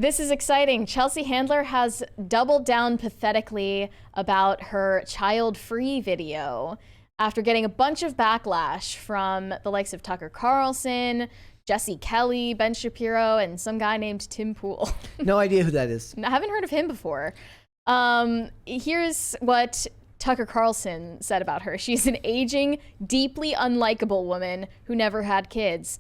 this is exciting. Chelsea Handler has doubled down pathetically about her child-free video after getting a bunch of backlash from the likes of Tucker Carlson, Jesse Kelly, Ben Shapiro, and some guy named Tim Pool. No idea who that is. I haven't heard of him before. Here's what Tucker Carlson said about her. She's an aging, deeply unlikable woman who never had kids.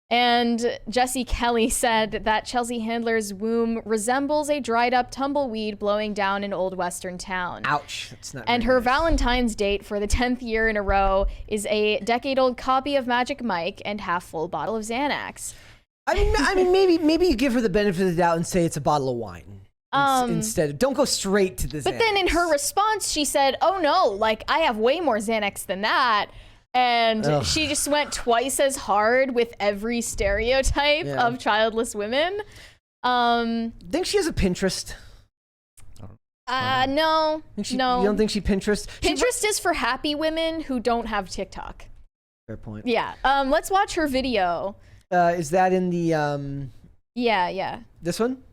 And Jesse Kelly said that Chelsea Handler's womb resembles a dried up tumbleweed blowing down an old Western town. Ouch. That's not and very her nice. Valentine's date for the 10th year in a row is a decade-old copy of Magic Mike and half-full bottle of Xanax. I mean, maybe you give her the benefit of the doubt and say it's a bottle of wine. Instead, don't go straight to the Xanax. But then in her response, she said, oh no, like I have way more Xanax than that. And she just went twice as hard with every stereotype of childless women. Think she has a Pinterest? No. You don't think she Pinterest? Pinterest is for happy women who don't have TikTok. Fair point. Yeah. Let's watch her video. Is that in the Yeah. This one?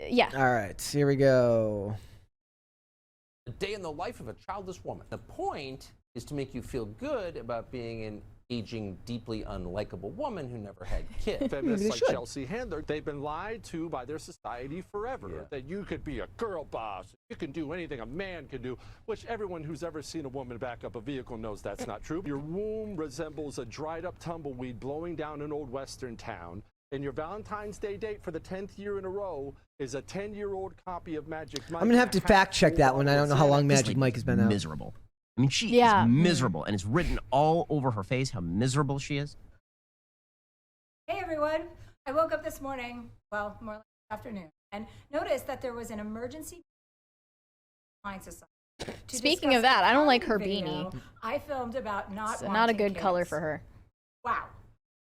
Yeah. All right, here we go. A day in the life of a childless woman. The point is to make you feel good about being an aging, deeply unlikable woman who never had kids. Feminists like Chelsea Handler, they've been lied to by their society forever. That you could be a girl boss, you can do anything a man can do, which everyone who's ever seen a woman back up a vehicle knows that's not true. Your womb resembles a dried up tumbleweed blowing down an old Western town. And your Valentine's Day date for the 10th year in a row is a 10-year-old copy of Magic Mike. I'm gonna have to fact check that one. I don't know how long Magic Mike has been out. Miserable. I mean, she is miserable, and it's written all over her face how miserable she is. Hey everyone, I woke up this morning, well, more like afternoon, and noticed that there was an emergency society. Speaking of that, I don't like her beanie. I filmed about not a good color for her. Wow.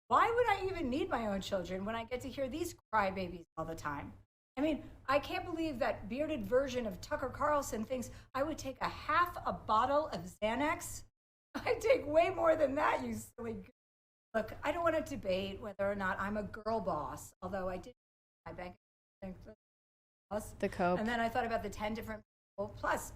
Why would I even need my own children when I get to hear these crybabies all the time? I mean, I can't believe that bearded version of Tucker Carlson thinks I would take half a bottle of Xanax. I take way more than that, you silly goose. Look, I don't want to debate whether or not I'm a girl boss, although I did my bank plus the cope. And then I thought about the 10 plus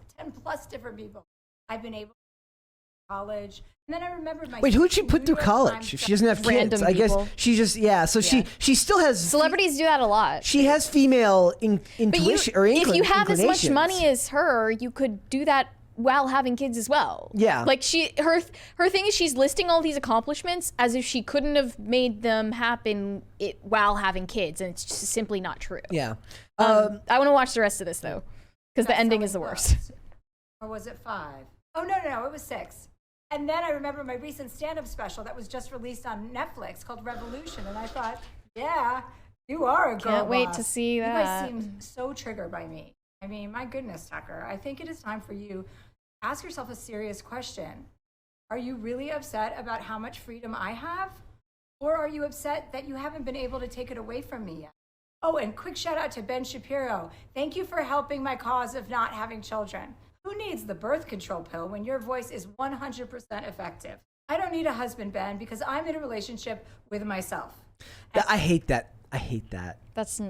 different people I've been able to college. And then I remembered my Wait, who'd she put through college if she doesn't have kids? I guess she just so she still has celebrities do that a lot. She has female intuition or if you have as much money as her, you could do that while having kids as well. Yeah. Like her thing is she's listing all these accomplishments as if she couldn't have made them happen while having kids, and it's just simply not true. Yeah. I want to watch the rest of this though, because the ending is the worst. Or was it 5? Oh no, it was 6. And then I remember my recent stand-up special that was just released on Netflix called Revolution, and I thought, yeah, you are a girl Can't wait boss. to see that. You guys seem so triggered by me. I mean, my goodness, Tucker. I think it is time for you to ask yourself a serious question. Are you really upset about how much freedom I have? Or are you upset that you haven't been able to take it away from me yet? Oh, and quick shout out to Ben Shapiro. Thank you for helping my cause of not having children. Who needs the birth control pill when your voice is 100% effective? I don't need a husband, Ben, because I'm in a relationship with myself. I hate that. That's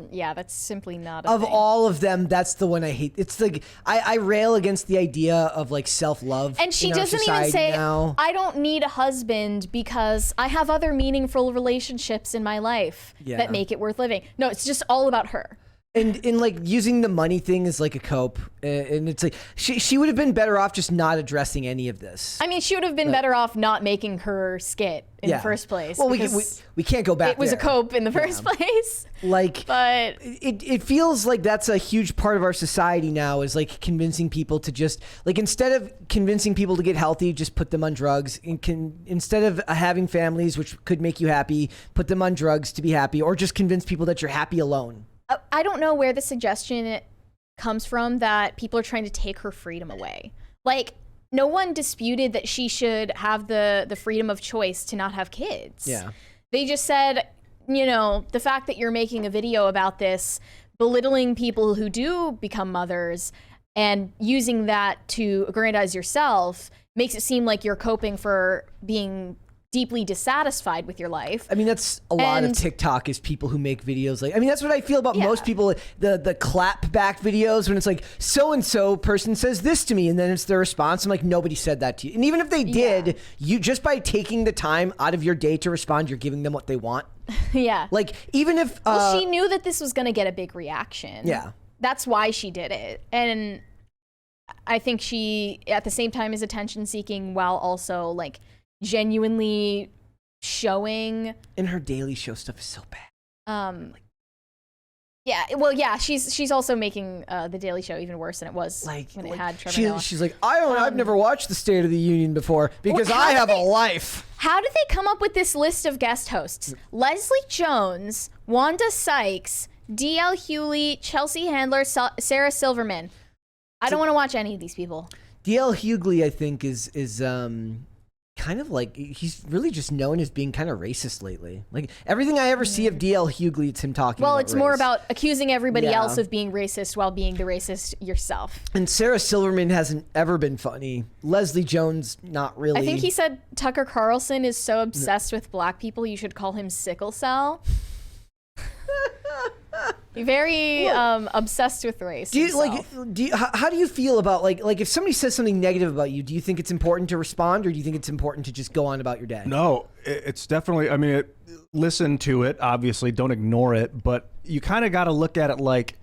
simply not a of thing. all of them, that's the one I hate. It's like I rail against the idea of like self-love. And she in our doesn't even society say, now. I don't need a husband because I have other meaningful relationships in my life that make it worth living. No, it's just all about her. And like using the money thing as like a cope, and it's like she would have been better off just not addressing any of this. I mean, she would have been better off not making her skit in the first place. Well, we can't go back. It was a cope in the first place. Like, but it feels like that's a huge part of our society now, is like convincing people to just like, instead of convincing people to get healthy, just put them on drugs. Instead of having families, which could make you happy, put them on drugs to be happy, or just convince people that you're happy alone. I don't know where the suggestion comes from that people are trying to take her freedom away. Like, no one disputed that she should have the freedom of choice to not have kids. Yeah. They just said, the fact that you're making a video about this, belittling people who do become mothers and using that to aggrandize yourself makes it seem like you're coping for being deeply dissatisfied with your life. I mean, that's a lot of And- TikTok is people who make videos like, I mean, that's what I feel about most people, the clap back videos when it's like, so-and-so person says this to me, and then it's their response. I'm like, nobody said that to you. And even if they did, you just by taking the time out of your day to respond, you're giving them what they want. Yeah. Like, even if... Well, she knew that this was going to get a big reaction. Yeah. That's why she did it. And I think she, at the same time, is attention seeking while also like genuinely showing. And her Daily Show stuff is so bad. She's also making the Daily Show even worse than it was when it had Trevor Noah. She's like, I've never watched the State of the Union before because I have a life. How did they come up with this list of guest hosts? Leslie Jones, Wanda Sykes, D.L. Hughley, Chelsea Handler, Sarah Silverman. I don't want to watch any of these people. D.L. Hughley, I think, is kind of like, he's really just known as being kind of racist lately. Like, everything I ever see of D.L. Hughley, it's him talking about it's more race. about accusing everybody else of being racist while being the racist yourself. And Sarah Silverman hasn't ever been funny. Leslie Jones, not really. I think he said Tucker Carlson is so obsessed with black people, you should call him sickle cell. Very obsessed with race. How do you feel about like if somebody says something negative about you, do you think it's important to respond, or do you think it's important to just go on about your day? No, it's definitely, I mean, listen to it, obviously, don't ignore it, but you kind of got to look at it like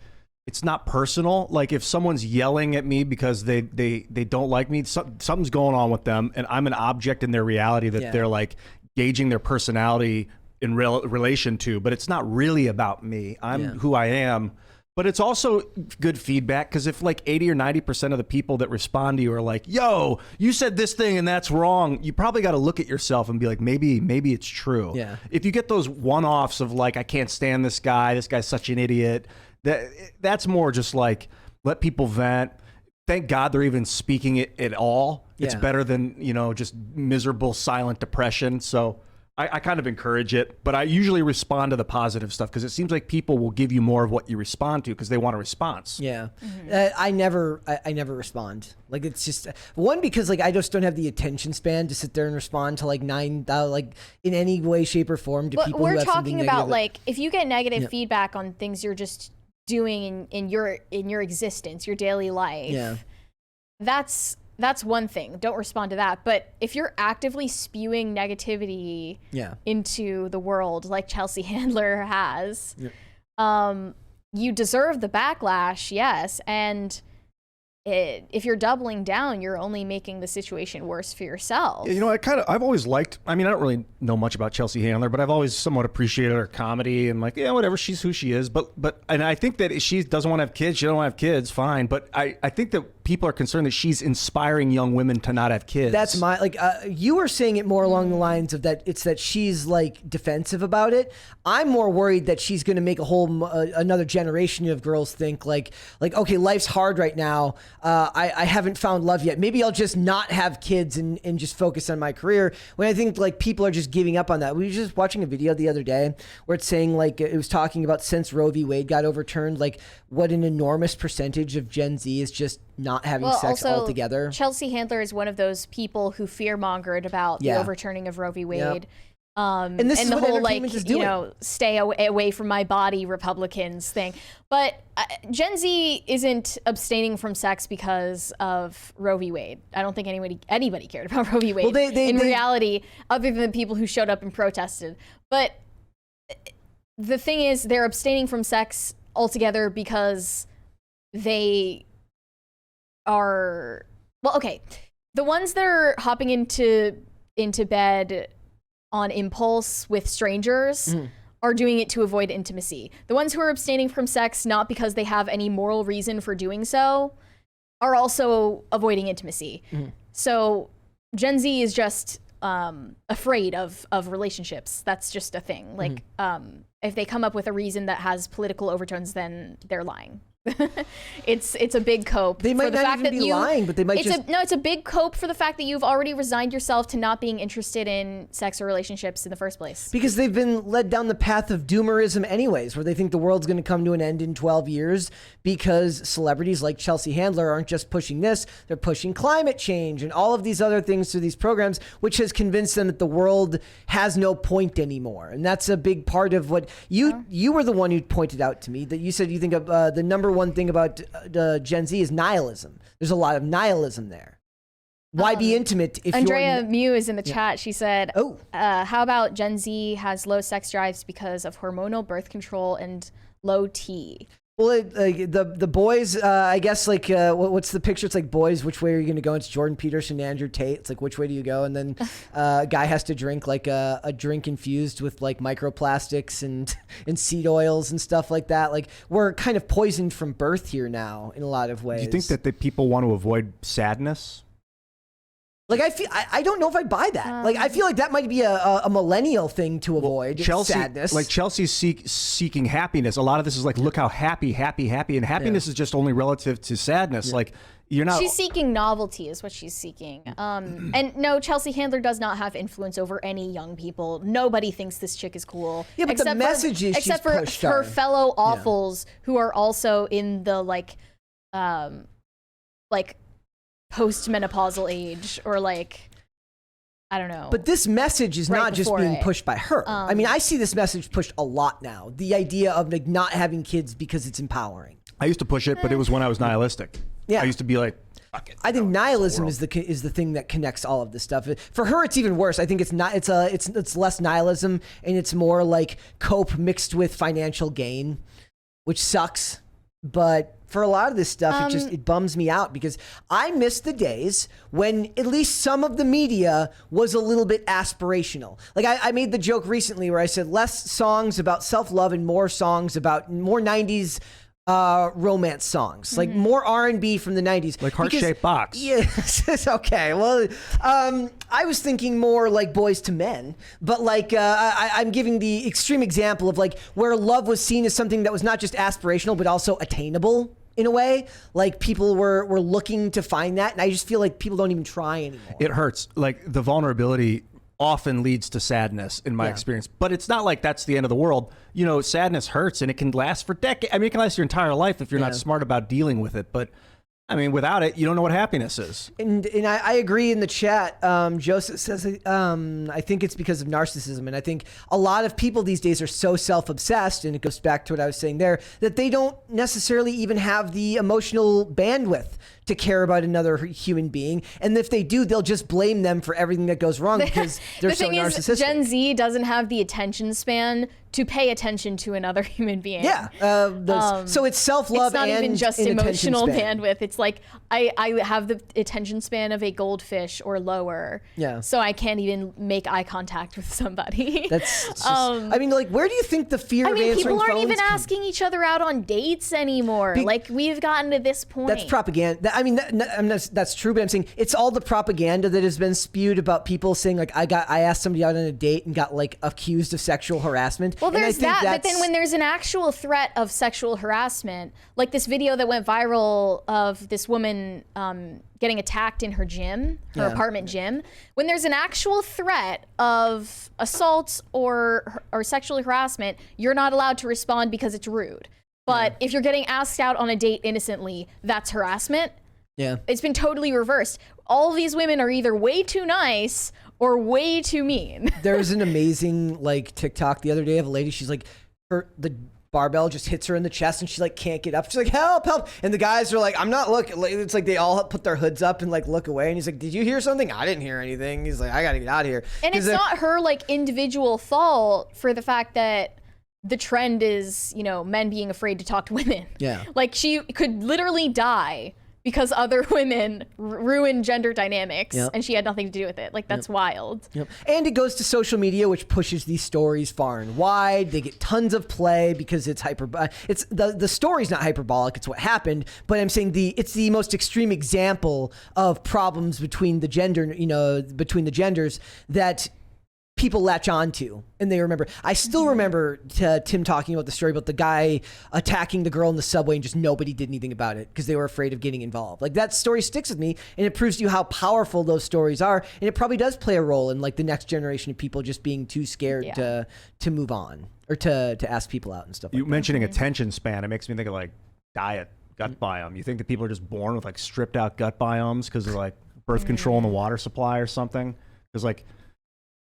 it's not personal. Like if someone's yelling at me because they don't like me, something's going on with them, and I'm an object in their reality that they're like gauging their personality in relation to, but it's not really about me. I'm who I am. But it's also good feedback, because if like 80 or 90% of the people that respond to you are like, yo, you said this thing and that's wrong, you probably got to look at yourself and be like, maybe it's true. Yeah. If you get those one-offs of like, I can't stand this guy's such an idiot, that's more just like, let people vent. Thank God they're even speaking it at all. It's better than, just miserable silent depression. So I kind of encourage it, but I usually respond to the positive stuff because it seems like people will give you more of what you respond to because they want a response. Yeah. I never respond. Like, it's just because like I just don't have the attention span to sit there and respond to like 9,000 like in any way, shape, or form to people. We're who have talking something about negative. like if you get negative feedback on things you're just doing in your existence, your daily life. Yeah. That's one thing. Don't respond to that. But if you're actively spewing negativity into the world like Chelsea Handler has, you deserve the backlash, yes. And if you're doubling down, you're only making the situation worse for yourself. I've always liked, I mean, I don't really know much about Chelsea Handler, but I've always somewhat appreciated her comedy and like, whatever, she's who she is. But and I think that if she doesn't want to have kids, she don't want to have kids, fine. But I think that people are concerned that she's inspiring young women to not have kids. That's you were saying it more along the lines of that it's that she's like defensive about it. I'm more worried that she's going to make a whole another generation of girls think like okay, life's hard right now. I haven't found love yet. Maybe I'll just not have kids and just focus on my career. When I think like people are just giving up on that. We were just watching a video the other day where it's saying like it was talking about since Roe v. Wade got overturned, like what an enormous percentage of Gen Z is just not having sex altogether. Chelsea Handler is one of those people who fear-mongered about the overturning of Roe v. Wade. Yep. And this is the what whole entertainment is doing. stay away from my body Republicans thing. But Gen Z isn't abstaining from sex because of Roe v. Wade. I don't think anybody cared about Roe v. Wade in reality, other than the people who showed up and protested. But the thing is, they're abstaining from sex altogether because they are the ones that are hopping into bed on impulse with strangers are doing it to avoid intimacy. The ones who are abstaining from sex not because they have any moral reason for doing so are also avoiding intimacy. So Gen Z is just afraid of relationships. That's just a thing. Like if they come up with a reason that has political overtones, then they're lying. It's a big cope. They might for the not fact even that be lying, but they might just... it's a big cope for the fact that you've already resigned yourself to not being interested in sex or relationships in the first place. Because they've been led down the path of doomerism anyways, where they think the world's going to come to an end in 12 years because celebrities like Chelsea Handler aren't just pushing this, they're pushing climate change and all of these other things through these programs, which has convinced them that the world has no point anymore. And that's a big part of what you were the one who pointed out to me, that you said you think of the number one thing about Gen Z is nihilism. There's a lot of nihilism there. Why be intimate if Andrea Mew is in the chat. She said, Oh. How about Gen Z has low sex drives because of hormonal birth control and low T? Well, the boys, I guess, like, what's the picture? It's like, boys, which way are you going to go? It's Jordan Peterson and Andrew Tate. It's like, which way do you go? And then a guy has to drink like a drink infused with like microplastics and seed oils and stuff like that. Like, we're kind of poisoned from birth here now in a lot of ways. Do you think that the people want to avoid sadness? Like, I don't know if I buy that. Like, I feel like that might be a millennial thing to avoid. Sadness. Like, Chelsea's seeking happiness. A lot of this is like, look how happy. And happiness is just only relative to sadness. Yeah. Like, you're not... She's seeking novelty is what she's seeking. And no, Chelsea Handler does not have influence over any young people. Nobody thinks this chick is cool. Yeah, but the messages except for her fellow awfuls who are also in the, like post-menopausal age, or like, I don't know. But this message is not just being pushed by her. I mean, I see this message pushed a lot now. The idea of like not having kids because it's empowering. I used to push it, but it was when I was nihilistic. Yeah. I used to be like, fuck it. I think nihilism is the thing that connects all of this stuff. For her, it's even worse. I think it's not. It's less nihilism, and it's more like cope mixed with financial gain, which sucks. But for a lot of this stuff, it bums me out, because I miss the days when at least some of the media was a little bit aspirational. Like, I made the joke recently where I said less songs about self-love and more songs about more 90s romance songs, like more R&B from the 90s, like Heart-Shaped Box. Yes. Okay. Well, I was thinking more like Boys to Men, but like I'm giving the extreme example of like where love was seen as something that was not just aspirational but also attainable in a way. Like, people were looking to find that, and I just feel like people don't even try anymore. It hurts. Like, the vulnerability often leads to sadness in my experience, but it's not like that's the end of the world. You know, sadness hurts, and it can last for decades. I mean, it can last your entire life if you're not smart about dealing with it. But I mean, without it, you don't know what happiness is. And I agree in the chat. Joseph says, I think it's because of narcissism. And I think a lot of people these days are so self-obsessed, and it goes back to what I was saying there, that they don't necessarily even have the emotional bandwidth to care about another human being. And if they do, they'll just blame them for everything that goes wrong because they're so narcissistic. The thing is, Gen Z doesn't have the attention span to pay attention to another human being. Yeah. So it's self-love. It's not and even just emotional bandwidth. It's like I have the attention span of a goldfish or lower. Yeah. So I can't even make eye contact with somebody. That's just, I mean, like, where do you think the fear of answering people aren't phones even asking each other out on dates anymore. Like, we've gotten to this point. That's propaganda. I mean, that's true, but I'm saying it's all the propaganda that has been spewed about people saying, like, I asked somebody out on a date and got like accused of sexual harassment. Well, there's that, but then when there's an actual threat of sexual harassment, like this video that went viral of this woman getting attacked in her gym, her apartment gym, when there's an actual threat of assault or sexual harassment, you're not allowed to respond because it's rude. But if you're getting asked out on a date innocently, that's harassment. Yeah. It's been totally reversed. All these women are either way too nice or way too mean. There was an amazing like TikTok the other day of a lady. She's like, the barbell just hits her in the chest and she like can't get up. She's like, help. And the guys are like, I'm not looking. It's like they all put their hoods up and like look away. And he's like, did you hear something? I didn't hear anything. He's like, I got to get out of here. And it's not her like individual fault for the fact that the trend is, you know, men being afraid to talk to women. Yeah. Like, she could literally die because other women ruin gender dynamics, and she had nothing to do with it. Like, that's wild. Yep. And it goes to social media, which pushes these stories far and wide. They get tons of play because it's it's the story's not hyperbolic. It's what happened. But I'm saying it's the most extreme example of problems between the genders that people latch on to and they remember. I still remember Tim talking about the story about the guy attacking the girl in the subway and just nobody did anything about it because they were afraid of getting involved. Like, that story sticks with me, and it proves to you how powerful those stories are, and it probably does play a role in like the next generation of people just being too scared to move on or to ask people out and stuff. You like mentioning attention span, it makes me think of like diet, gut biome. You think that people are just born with like stripped out gut biomes because of like birth control in the water supply or something? Because like,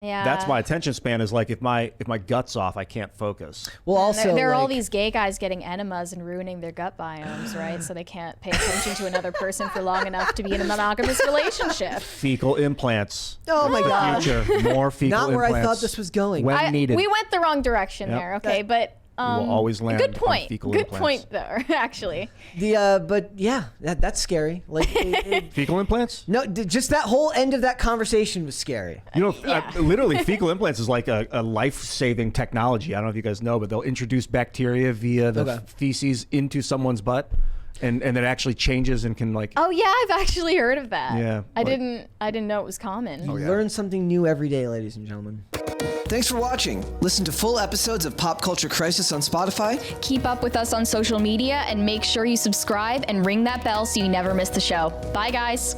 that's my attention span, is like if my gut's off, I can't focus. Well, also there are all these gay guys getting enemas and ruining their gut biomes, right? So they can't pay attention to another person for long enough to be in a monogamous relationship. Fecal implants. Oh my God. Future, more fecal not where implants. I thought this was going. When needed. We went the wrong direction there, okay? But will always land good point. on fecal good implants. point there, actually. But yeah, that's scary. Like fecal implants? No, just that whole end of that conversation was scary. You know, literally, fecal implants is like a life-saving technology. I don't know if you guys know, but they'll introduce bacteria via the feces into someone's butt, and it actually changes and can like. Oh yeah, I've actually heard of that. Yeah, I didn't know it was common. You learn something new every day, ladies and gentlemen. Thanks for watching. Listen to full episodes of Pop Culture Crisis on Spotify. Keep up with us on social media and make sure you subscribe and ring that bell so you never miss the show. Bye, guys.